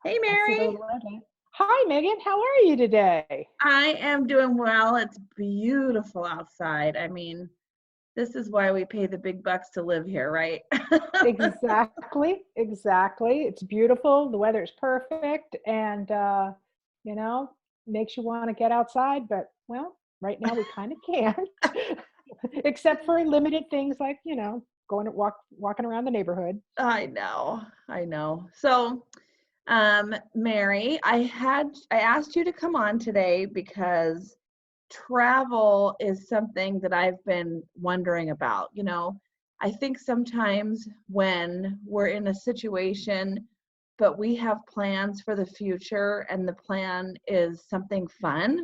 Hey, I see the Mary. little red light. Hi, Megan. How are you today? I am doing well. It's beautiful outside. This is why we pay the big bucks to live here, right? Exactly, exactly. It's beautiful. The weather is perfect, and you know, makes you want to get outside. But well, right now we kind of can't, except for limited things like going to walking around the neighborhood. I know. I know. So, Mary, I asked you to come on today because travel is something that I've been wondering about. I think sometimes when we're in a situation, but we have plans for the future and the plan is something fun,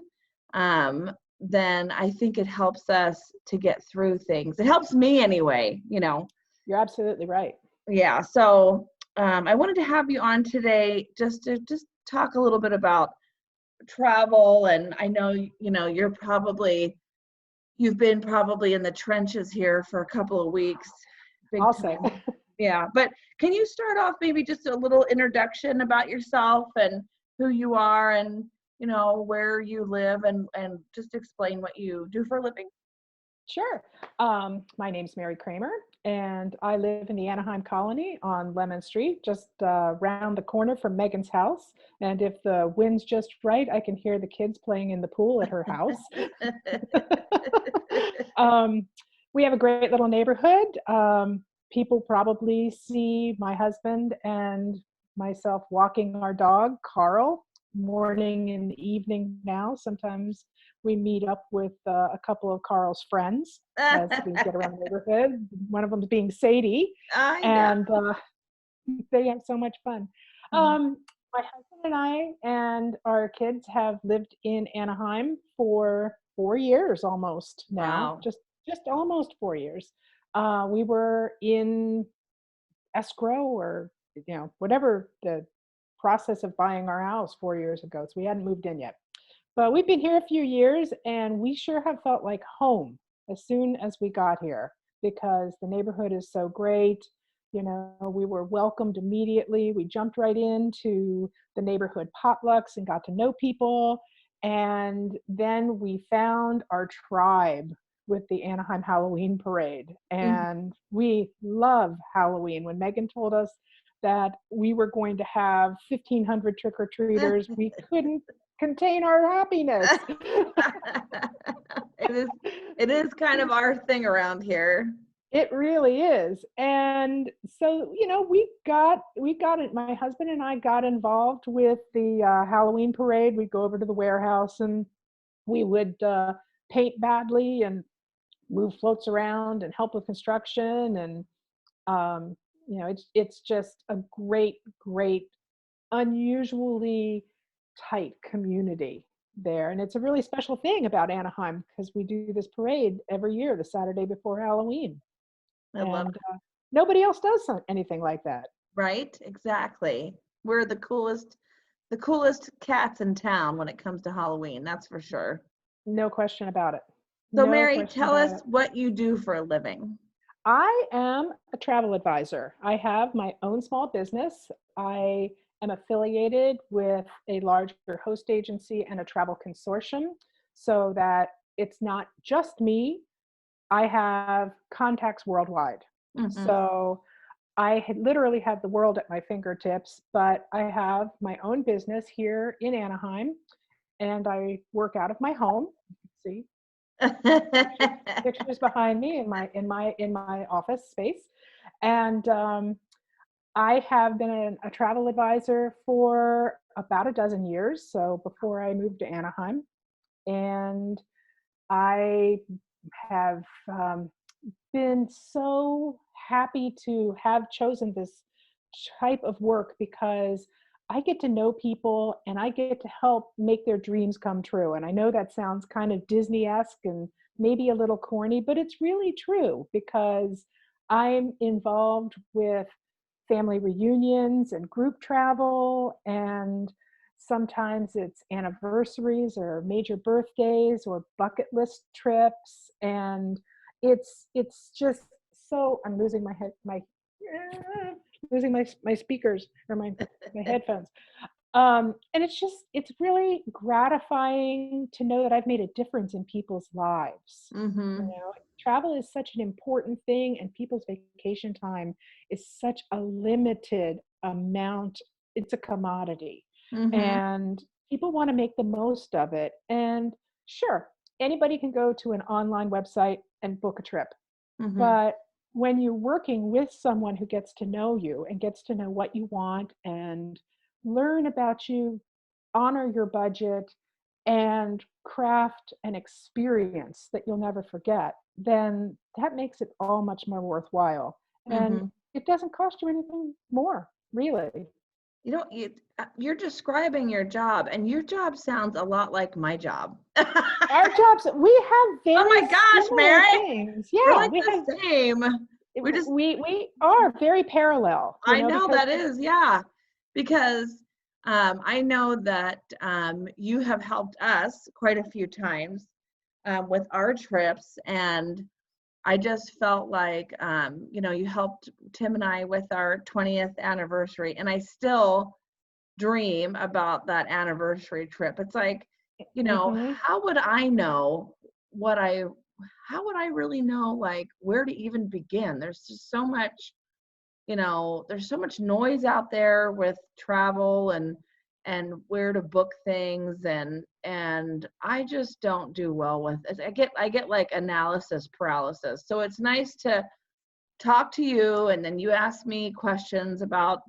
then I think it helps us to get through things. It helps me anyway. You're absolutely right. Yeah. So I wanted to have you on today just to just talk a little bit about travel. And I know, you've been probably in the trenches here for a couple of weeks, big I'll say. time. Yeah, but can you start off maybe just a little introduction about yourself and who you are and where you live and just explain what you do for a living? Sure. My name's Mary Kraemer, and I live in the Anaheim colony on Lemon Street, just round the corner from Megan's house. And if the wind's just right, I can hear the kids playing in the pool at her house. um, we have a great little neighborhood. People probably see my husband and myself walking our dog, Carl, morning and evening now. Sometimes we meet up with a couple of Carl's friends as we get around the neighborhood. One of them being Sadie, I know. and they have so much fun. Um, my husband and I and our kids have lived in Anaheim for 4 years almost now, Wow. just almost 4 years. We were in escrow or whatever the process of buying our house 4 years ago, so we hadn't moved in yet. But we've been here a few years, and we sure have felt like home as soon as we got here because the neighborhood is so great. We were welcomed immediately. We jumped right into the neighborhood potlucks and got to know people. And then we found our tribe with the Anaheim Halloween Parade. Mhm. And we love Halloween. When Megan told us that we were going to have 1,500 trick or treaters, we couldn't contain our happiness. It is it is kind of our thing around here. It really is. And so, we got it. My husband and I got involved with the Halloween parade. We'd go over to the warehouse and we would paint badly and move floats around and help with construction. And, it's just a great, great, unusually tight community there. And it's a really special thing about Anaheim because we do this parade every year, the Saturday before Halloween. I love And nobody else does anything like that. Right? Exactly. We're the coolest cats in town when it comes to Halloween, that's for sure. No question about it. So No Mary, question tell about us it. what you do for a living. I am a travel advisor. I have my own small business. I am affiliated with a larger host agency and a travel consortium so that it's not just me. I have contacts worldwide. Hmm. So literally have the world at my fingertips, but I have my own business here in Anaheim and I work out of my home. You can see pictures behind me in my office space, and I have been a travel advisor for about a dozen years. So before I moved to Anaheim, and I have been so happy to have chosen this type of work because I get to know people and I get to help make their dreams come true. And I know that sounds kind of Disney-esque and maybe a little corny, but it's really true because I'm involved with family reunions and group travel, and sometimes it's anniversaries or major birthdays or bucket list trips. And it's just so I'm losing my head my losing my speakers or my headphones. And it's really gratifying to know that I've made a difference in people's lives. You Mhm. know, travel is such an important thing, and people's vacation time is such a limited amount. It's a commodity, Mhm. and people want to make the most of it. And sure, anybody can go to an online website and book a trip, Mhm. but when you're working with someone who gets to know you and gets to know what you want and learn about you, honor your budget, and craft an experience that you'll never forget, then that makes it all much more worthwhile. And Mhm. it doesn't cost you anything more, really. You know, you're describing your job, and your job sounds a lot like my job. Our jobs, we have Oh very my gosh, similar Mary, things. we're Yeah, like we have the same. We just, we are very parallel, I know because that is, yeah, because I know that you have helped us quite a few times with our trips, and I just felt like, you helped Tim and I with our 20th anniversary, and I still dream about that anniversary trip. It's like, mhm. how would I know what I, how would I really know like where to even begin? There's just so much, there's so much noise out there with travel and where to book things and I just don't do well with it. I get like analysis paralysis. So it's nice to talk to you and then you ask me questions about,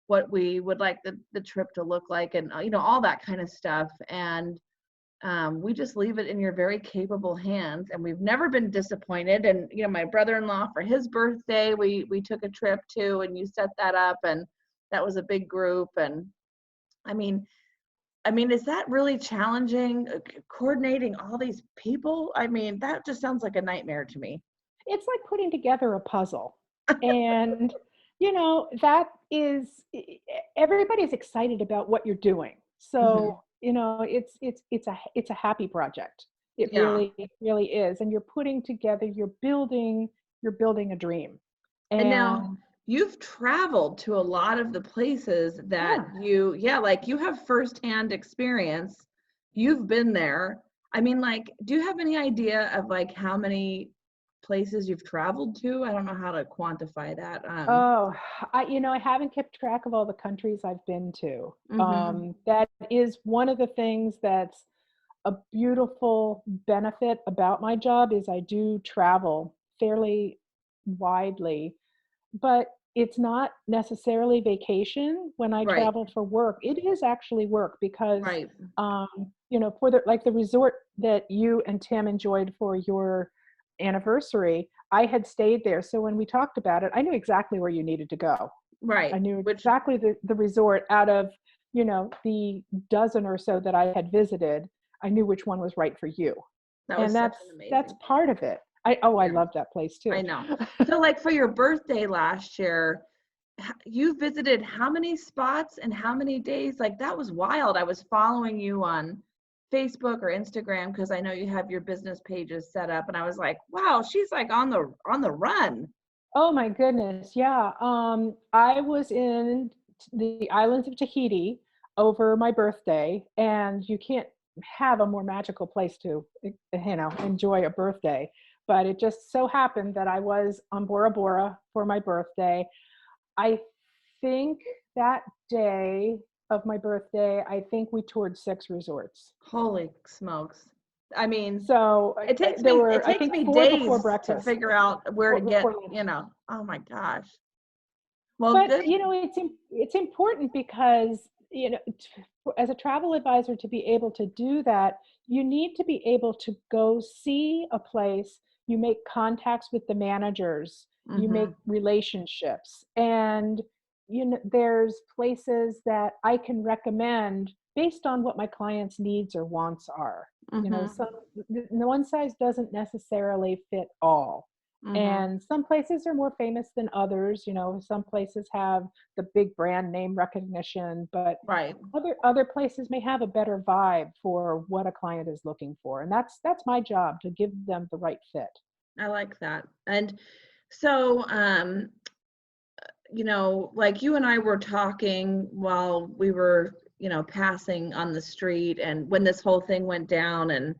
what we would like the trip to look like and all that kind of stuff. And we just leave it in your very capable hands and we've never been disappointed. And my brother-in-law, for his birthday, we took a trip too, and you set that up, and that was a big group. And i mean is that really challenging, coordinating all these people? That just sounds like a nightmare to me. It's like putting together a puzzle. And, that is everybody's excited about what you're doing. Hmm. So, it's a happy project. Yeah. It really is. And you're putting together, you're building a dream. And now And you've traveled to a lot of the places that yeah. yeah, like you have firsthand experience. You've been there. Like, do you have any idea of like how many places you've traveled to? I don't know how to quantify that. Oh, I haven't kept track of all the countries I've been to. Mhm. That is one of the things that's a beautiful benefit about my job is I do travel fairly widely, but it's not necessarily vacation when I Right. travel for work. It is actually work because, Right. for the resort that you and Tim enjoyed for your anniversary, I had stayed there. So when we talked about it, I knew exactly where you needed to go. I Right. knew Which exactly the resort out of, the dozen or so that I had visited. I knew which one was right for you. that And was such an that's amazing thing. part of it. I Yeah, love that place I too. know. So like for your birthday last year, you visited how many spots and how many days? Like that was wild. I was following you on Facebook or Instagram because I know you have your business pages set up, and I was like, wow, she's like on the run. Oh my goodness, yeah. I was in the islands of Tahiti over my birthday, and you can't have a more magical place to, enjoy a birthday. But it just so happened that I was on Bora Bora for my birthday. I think that day of my birthday, I think we toured 6 resorts. Holy smokes. I mean, So there it were, I takes think, me 4 before days to breakfast, figure out where to get, before lunch. oh my gosh. Well, But good. it's important because as a travel advisor to be able to do that, you need to be able to go see a place. You make contacts with the managers. You Mhm. make relationships, and there's places that I can recommend based on what my clients' needs or wants are. Mhm. Some the one size doesn't necessarily fit all. Mhm. And some places are more famous than others. Some places have the big brand name recognition, but Right. other places may have a better vibe for what a client is looking for. And that's my job, to give them the right fit. I like that. And so, like you and I were talking while we were, passing on the street and when this whole thing went down,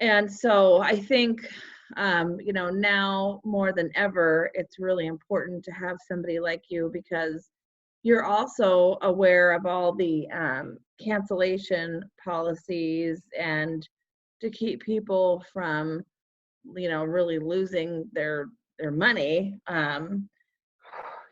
and so I think, now more than ever, it's really important to have somebody like you because you're also aware of all the cancellation policies and to keep people from, really losing their money.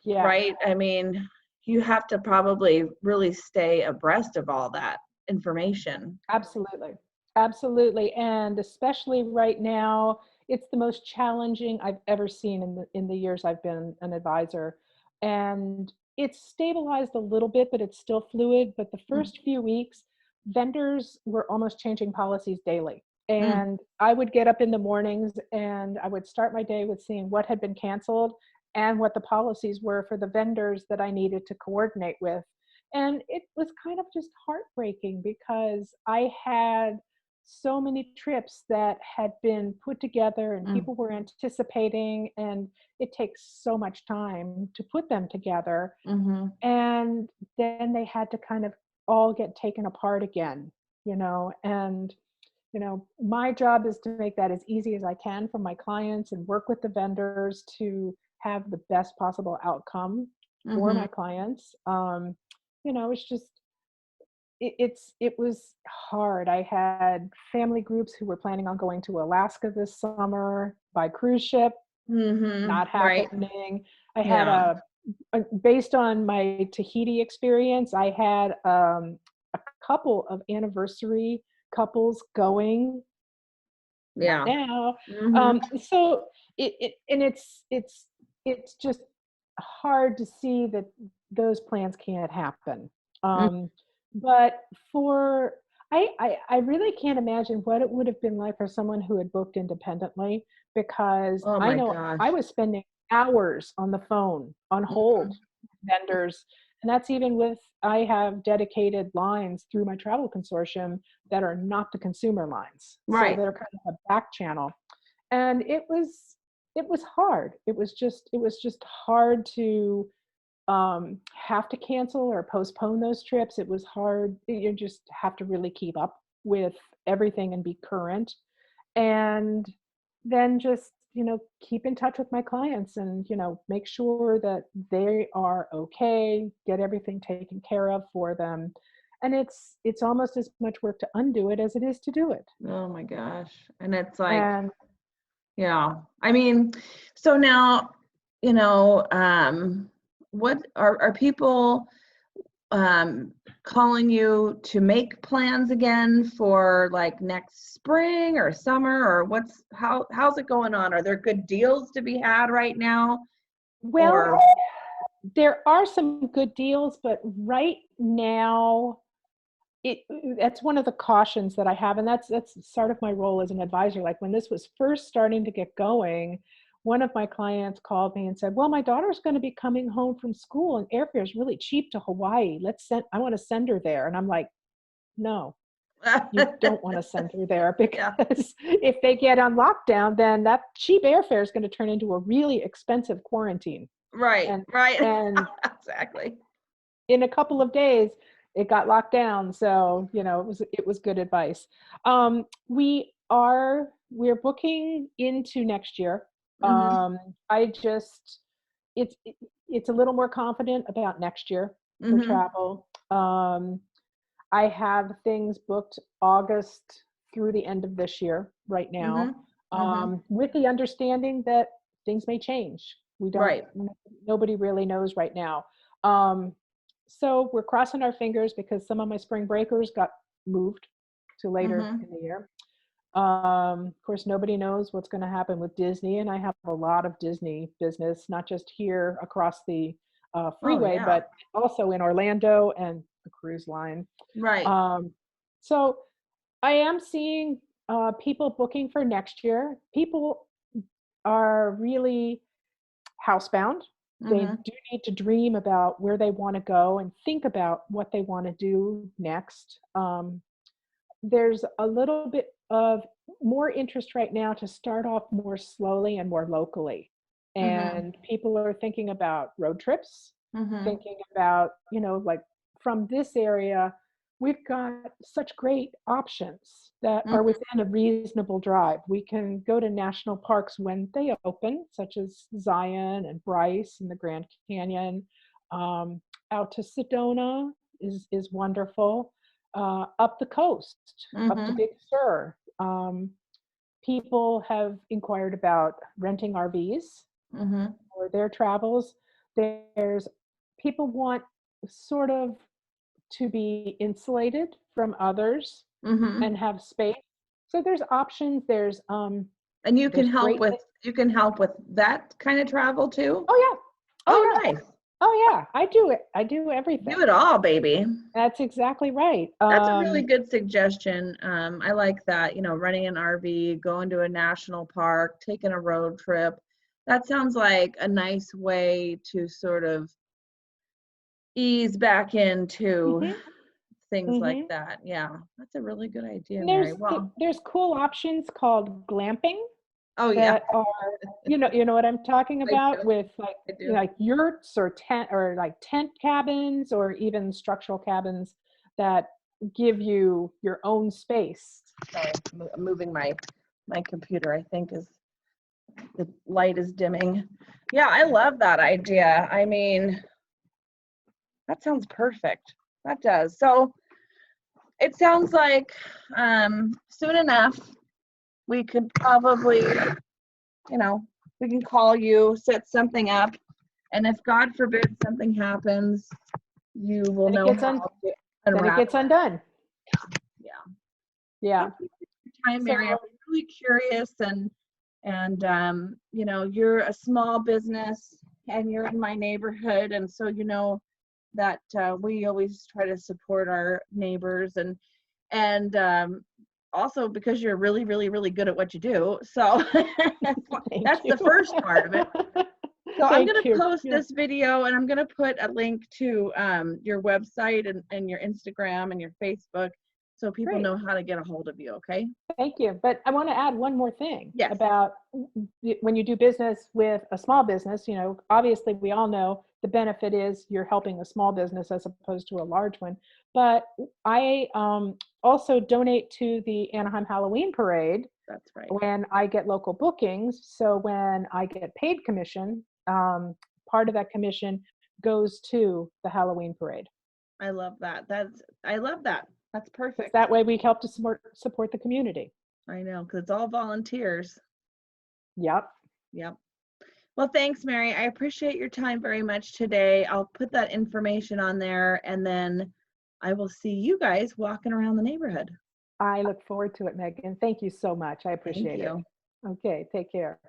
Yeah, Right? I mean, you have to probably really stay abreast of all that information. absolutely. Absolutely. And especially right now, it's the most challenging I've ever seen in the years I've been an advisor. And it's stabilized a little bit, but it's still fluid. But the Mm, first few weeks, vendors were almost changing policies daily. mm, And I would get up in the mornings and I would start my day with seeing what had been canceled and what the policies were for the vendors that I needed to coordinate with. And it was kind of just heartbreaking because I had so many trips that had been put together and mm, people were anticipating, and it takes so much time to put them together. mhm, And then they had to kind of all get taken apart again, and my job is to make that as easy as I can for my clients and work with the vendors to have the best possible outcome for mhm. my clients. It's just it was hard. I had family groups who were planning on going to Alaska this summer by cruise ship, Mhm. not Right. happening. I had Yeah. based on my Tahiti experience, I had a couple of anniversary couples going, not Yeah. now. Mhm. So it's just hard to see that those plans can't happen. Mm. Um, but for I really can't imagine what it would have been like for someone who had booked independently, because Oh I my know I gosh. was spending hours on the phone on hold Mhm. with vendors. And that's even with, I have dedicated lines through my travel consortium that are not the consumer lines. So Right. they're kind of a back channel. And it was hard. It was just hard to have to cancel or postpone those trips. It was hard. You just have to really keep up with everything and be current. And then just, keep in touch with my clients and, make sure that they are okay, get everything taken care of for them. And it's almost as much work to undo it as it is to do it. Oh my gosh. And it's like, And yeah. I mean, so now, you know, um, what are people um calling you to make plans again for like next spring or summer, or how's it going on? Are there good deals to be had right now? well, Or there are some good deals, but right now it that's one of the cautions that I have, and that's sort of my role as an advisor. Like when this was first starting to get going, one of my clients called me and said, "Well, my daughter's going to be coming home from school, and airfare is really cheap to Hawaii. I want to send her there." And I'm like, "No, you don't want to send her there yeah, because if they get on lockdown, then that cheap airfare is going to turn into a really expensive quarantine." right, And right. and Exactly. in a couple of days it got locked down, so it was good advice. We're booking into next year. Hmm. I just it's it's a little more confident about next year for Hmm. travel. I have things booked August through the end of this year right now, Hmm. Hmm. with the understanding that things may change. We don't, Right. nobody really knows right now. Um, so we're crossing our fingers because some of my spring breakers got moved to later in Hmm. the year. Of course, nobody knows what's going to happen with Disney, and I have a lot of Disney business, not just here across the Oh freeway, yeah. but also in Orlando and the cruise line. Right. Um, so I am seeing people booking for next year. People are really housebound. They Hmm. do need to dream about where they want to go and think about what they want to do next. There's a little bit of more interest right now to start off more slowly and more locally. Mhm. and people are thinking about road trips, Mhm. thinking about, like from this area, we've got such great options that Mhm. are within a reasonable drive. We can go to national parks when they open, such as Zion and Bryce and the Grand Canyon. Um, Out to Sedona is wonderful. Up the coast, up to Mhm. Big Sur. People have inquired about renting RVs Mhm. for their travels. There's People want sort of to be insulated from others Mhm. and have space. So there's options. And There's great things. you can help with that kind of travel too? Oh yeah. Oh, Oh yeah. nice. Oh yeah. I do it. I do Do everything. it all, baby. That's exactly right. That's a really good suggestion. I like that, running an RV, going to a national park, taking a road trip. That sounds like a nice way to sort of ease back into Mhm. things like Mhm. that. Yeah, that's a really good idea, And Mary. Well, there's cool options called glamping oh yeah, that are, you know what I'm talking I do. about, with like, I do. like yurts or tent cabins or even structural cabins that give you your own space. Sorry, I'm moving my computer. I think is the light is dimming. Yeah, I love that idea. I mean, that sounds perfect. That does. So it sounds like soon enough we could probably, you know, we can call you, set something up, and if God forbid something happens, you will Then it know gets how un to then it gets unravel it. undone. Yeah. Yeah. Thank you for your time, So Mary. I was really curious, and you're a small business and you're in my neighborhood, and so that we always try to support our neighbors, and also because you're really, really, really good at what you do. So thank that's you. the first part of it. So I'm going Thank to you. post Yeah. this video and I'm going to put a link to your website and your Instagram and your Facebook so people Great. know how to get a hold of you. Okay. Thank you. But I want to add one more thing Yes. about when you do business with a small business. Obviously, we all know the benefit is you're helping a small business as opposed to a large one. But I also donate to the Anaheim Halloween Parade That's right. when I get local bookings. So when I get paid commission, part of that commission goes to the Halloween Parade. I love that. I love that. That's Because perfect. that way we help to support the community. I know, because it's all volunteers. Yep. Yep. Well, thanks, Mary. I appreciate your time very much today. I'll put that information on there and then I will see you guys walking around the neighborhood. I look forward to it, Megan. Thank you so much. I Thank appreciate it. you. Okay, take care.